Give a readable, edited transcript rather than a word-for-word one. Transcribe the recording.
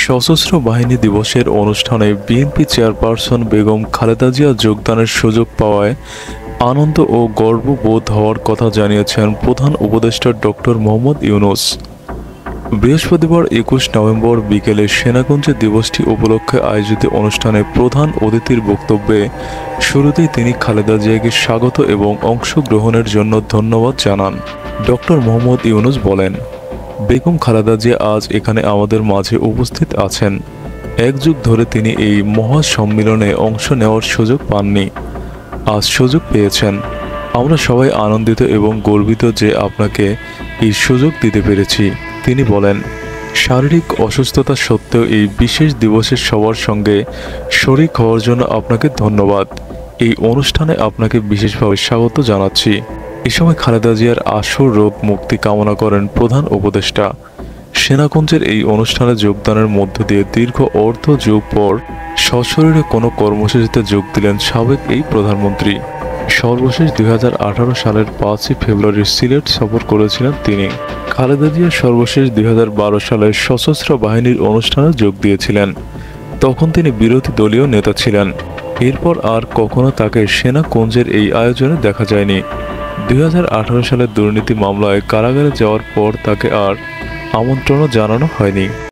সশস্ত্র বাহিনী দিবসের অনুষ্ঠানে বিএনপি চেয়ারপারসন বেগম খালেদা জিয়া যোগদানের সুযোগ পাওয়ায় আনন্দ ও গর্ববোধ হওয়ার কথা জানিয়েছেন প্রধান উপদেষ্টা ডক্টর মোহাম্মদ ইউনূস। বৃহস্পতিবার ২১ নভেম্বর বিকেলে সেনাকুঞ্জে দিবসটি উপলক্ষে আয়োজিত অনুষ্ঠানে প্রধান অতিথির বক্তব্যে শুরুতেই তিনি খালেদা জিয়াকে স্বাগত এবং অংশগ্রহণের জন্য ধন্যবাদ জানান। ডক্টর মোহাম্মদ ইউনূস বলেন, বেগম খালেদা জিয়া আজ এখানে আমাদের মাঝে উপস্থিত আছেন। এক যুগ ধরে তিনি এই মহা সম্মেলনে অংশ নেওয়ার সুযোগ পাননি, আজ সুযোগ পেয়েছেন। আমরা সবাই আনন্দিত এবং গর্বিত যে আপনাকে এই সুযোগ দিতে পেরেছি। তিনি বলেন, শারীরিক অসুস্থতা সত্ত্বেও এই বিশেষ দিবসে সবার সঙ্গে শরিক হওয়ার জন্য আপনাকে ধন্যবাদ। এই অনুষ্ঠানে আপনাকে বিশেষভাবে স্বাগত জানাচ্ছি। এ সময় খালেদা জিয়ার আশু রোগ মুক্তি কামনা করেন প্রধান উপদেষ্টা। সেনাকুঞ্জের এই অনুষ্ঠানে যোগদানের মধ্য দিয়ে দীর্ঘ অর্ধ যুগ পর সশরীরে কোনো কর্মসূচিতে যোগ দিলেন সাবেক এই প্রধানমন্ত্রী। সর্বশেষ ২০১৮ সালের ৫ই ফেব্রুয়ারি সিলেট সফর করেছিলেন তিনি। খালেদা জিয়া সর্বশেষ ২০১২ সালে সশস্ত্র বাহিনীর অনুষ্ঠানে যোগ দিয়েছিলেন। তখন তিনি বিরোধী দলীয় নেতা ছিলেন। এরপর আর কখনো তাকে সেনাকুঞ্জের এই আয়োজনে দেখা যায়নি। ২০১৮ সালের দুর্নীতি মামলায় কারাগারে যাওয়ার পর তাকে আর আমন্ত্রণও জানানো হয়নি।